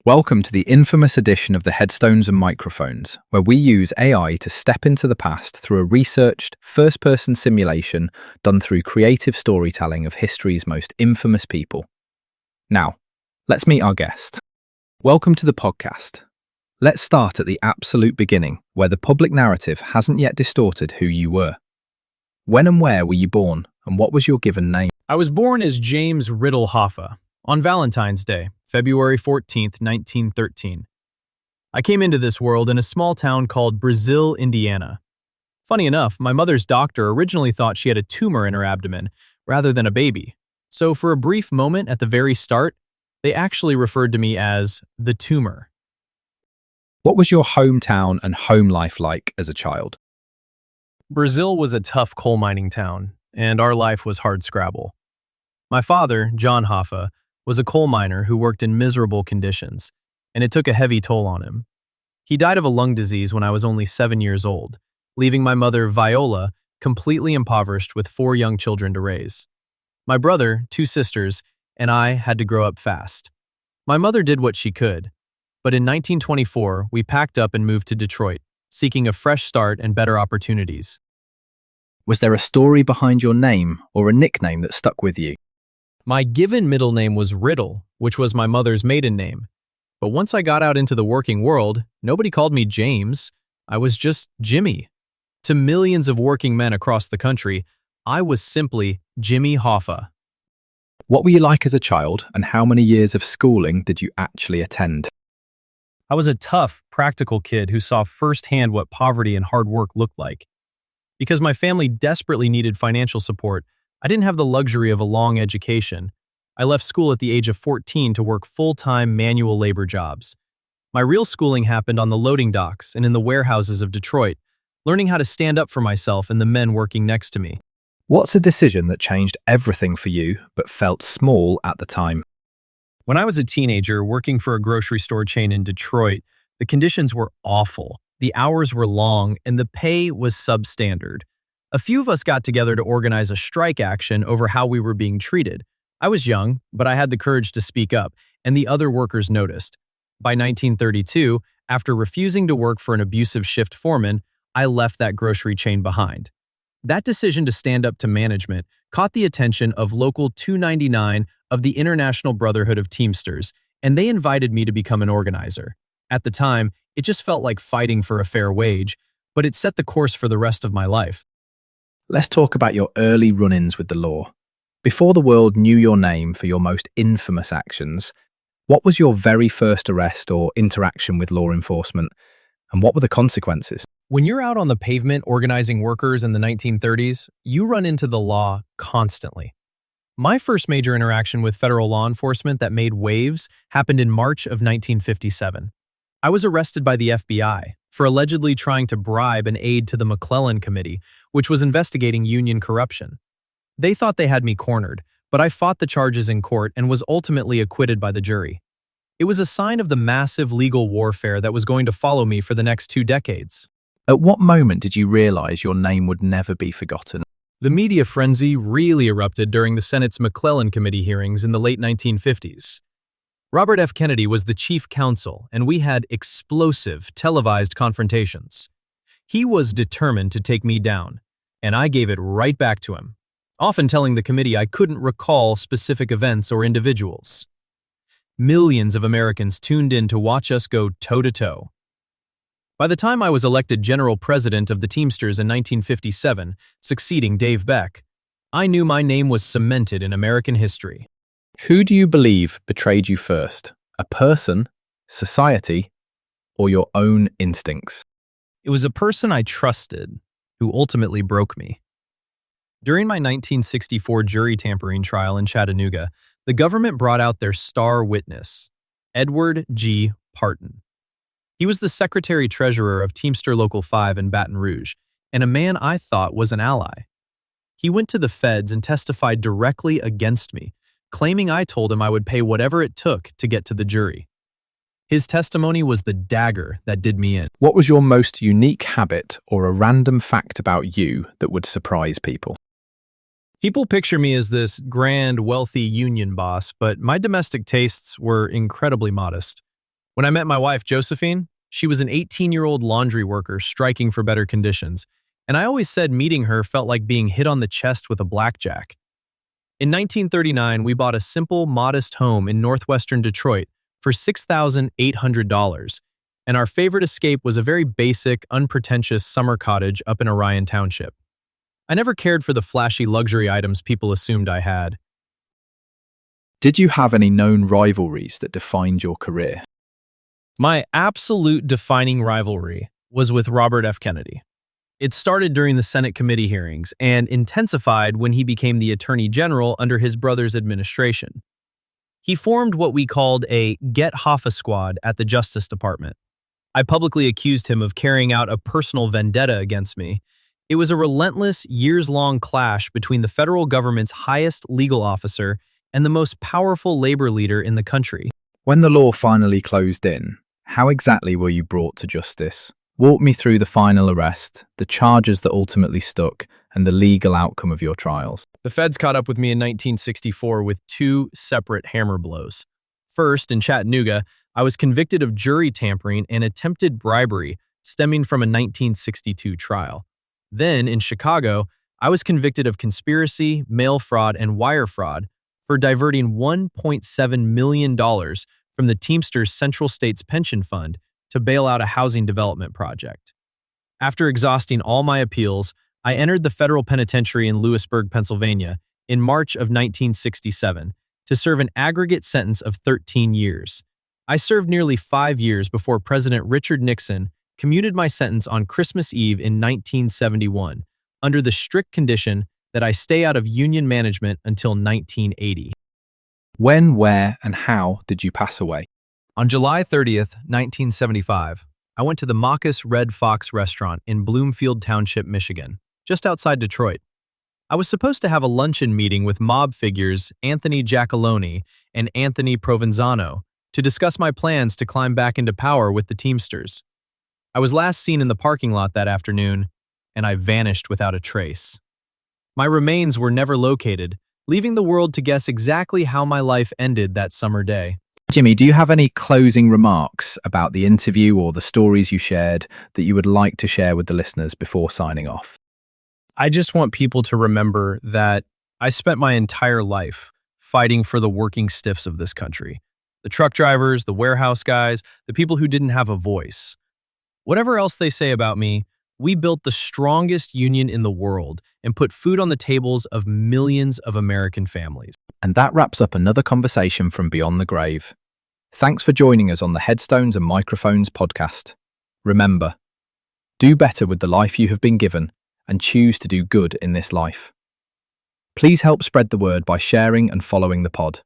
Welcome to the infamous edition of the Headstones and Microphones, where we use AI to step into the past through a researched, first-person simulation done through creative storytelling of history's most infamous people. Now, let's meet our guest. Welcome to the podcast. Let's start at the absolute beginning, where the public narrative hasn't yet distorted who you were. When and where were you born, and what was your given name? I was born as James Riddle Hoffa on Valentine's Day, February 14th, 1913. I came into this world in a small town called Brazil, Indiana. Funny enough, my mother's doctor originally thought she had a tumor in her abdomen rather than a baby. So for a brief moment at the very start, they actually referred to me as the tumor. What was your hometown and home life like as a child? Brazil was a tough coal mining town, and our life was hardscrabble. My father, John Hoffa, was a coal miner who worked in miserable conditions, and it took a heavy toll on him. He died of a lung disease when I was only 7 years old, leaving my mother, Viola, completely impoverished with 4 young children to raise. My brother, 2 sisters, and I had to grow up fast. My mother did what she could, but in 1924, we packed up and moved to Detroit, seeking a fresh start and better opportunities. Was there a story behind your name or a nickname that stuck with you? My given middle name was Riddle, which was my mother's maiden name. But once I got out into the working world, nobody called me James. I was just Jimmy. To millions of working men across the country, I was simply Jimmy Hoffa. What were you like as a child, and how many years of schooling did you actually attend? I was a tough, practical kid who saw firsthand what poverty and hard work looked like. Because my family desperately needed financial support, I didn't have the luxury of a long education. I left school at the age of 14 to work full-time manual labor jobs. My real schooling happened on the loading docks and in the warehouses of Detroit, learning how to stand up for myself and the men working next to me. What's a decision that changed everything for you but felt small at the time? When I was a teenager working for a grocery store chain in Detroit, the conditions were awful. The hours were long and the pay was substandard. A few of us got together to organize a strike action over how we were being treated. I was young, but I had the courage to speak up, and the other workers noticed. By 1932, after refusing to work for an abusive shift foreman, I left that grocery chain behind. That decision to stand up to management caught the attention of Local 299 of the International Brotherhood of Teamsters, and they invited me to become an organizer. At the time, it just felt like fighting for a fair wage, but it set the course for the rest of my life. Let's talk about your early run-ins with the law. Before the world knew your name for your most infamous actions, what was your very first arrest or interaction with law enforcement, and what were the consequences? When you're out on the pavement organizing workers in the 1930s, you run into the law constantly. My first major interaction with federal law enforcement that made waves happened in March of 1957. I was arrested by the FBI for allegedly trying to bribe and aid to the McClellan Committee, which was investigating union corruption. They thought they had me cornered, but I fought the charges in court and was ultimately acquitted by the jury. It was a sign of the massive legal warfare that was going to follow me for the next 2 decades. At what moment did you realize your name would never be forgotten? The media frenzy really erupted during the Senate's McClellan Committee hearings in the late 1950s. Robert F. Kennedy was the chief counsel, and we had explosive, televised confrontations. He was determined to take me down, and I gave it right back to him, often telling the committee I couldn't recall specific events or individuals. Millions of Americans tuned in to watch us go toe-to-toe. By the time I was elected general president of the Teamsters in 1957, succeeding Dave Beck, I knew my name was cemented in American history. Who do you believe betrayed you first? A person, society, or your own instincts? It was a person I trusted who ultimately broke me. During my 1964 jury tampering trial in Chattanooga, the government brought out their star witness, Edward G. Parton. He was the secretary-treasurer of Teamster Local 5 in Baton Rouge, and a man I thought was an ally. He went to the feds and testified directly against me, claiming I told him I would pay whatever it took to get to the jury. His testimony was the dagger that did me in. What was your most unique habit or a random fact about you that would surprise people? People picture me as this grand, wealthy union boss, but my domestic tastes were incredibly modest. When I met my wife, Josephine, she was an 18-year-old laundry worker striking for better conditions, and I always said meeting her felt like being hit on the chest with a blackjack. In 1939, we bought a simple, modest home in northwestern Detroit for $6,800, and our favorite escape was a very basic, unpretentious summer cottage up in Orion Township. I never cared for the flashy luxury items people assumed I had. Did you have any known rivalries that defined your career? My absolute defining rivalry was with Robert F. Kennedy. It started during the Senate committee hearings and intensified when he became the Attorney General under his brother's administration. He formed what we called a Get Hoffa squad at the Justice Department. I publicly accused him of carrying out a personal vendetta against me. It was a relentless, years-long clash between the federal government's highest legal officer and the most powerful labor leader in the country. When the law finally closed in, how exactly were you brought to justice? Walk me through the final arrest, the charges that ultimately stuck, and the legal outcome of your trials. The feds caught up with me in 1964 with two separate hammer blows. First, in Chattanooga, I was convicted of jury tampering and attempted bribery stemming from a 1962 trial. Then, in Chicago, I was convicted of conspiracy, mail fraud, and wire fraud for diverting $1.7 million from the Teamsters Central States Pension Fund to bail out a housing development project. After exhausting all my appeals, I entered the federal penitentiary in Lewisburg, Pennsylvania, in March of 1967 to serve an aggregate sentence of 13 years. I served nearly 5 years before President Richard Nixon commuted my sentence on Christmas Eve in 1971, under the strict condition that I stay out of union management until 1980. When, where, and how did you pass away? On July 30th, 1975, I went to the Maucus Red Fox restaurant in Bloomfield Township, Michigan, just outside Detroit. I was supposed to have a luncheon meeting with mob figures Anthony Giacalone and Anthony Provenzano to discuss my plans to climb back into power with the Teamsters. I was last seen in the parking lot that afternoon, and I vanished without a trace. My remains were never located, leaving the world to guess exactly how my life ended that summer day. Jimmy, do you have any closing remarks about the interview or the stories you shared that you would like to share with the listeners before signing off? I just want people to remember that I spent my entire life fighting for the working stiffs of this country. The truck drivers, the warehouse guys, the people who didn't have a voice. Whatever else they say about me, we built the strongest union in the world and put food on the tables of millions of American families. And that wraps up another conversation from Beyond the Grave. Thanks for joining us on the Headstones and Microphones podcast. Remember, do better with the life you have been given and choose to do good in this life. Please help spread the word by sharing and following the pod.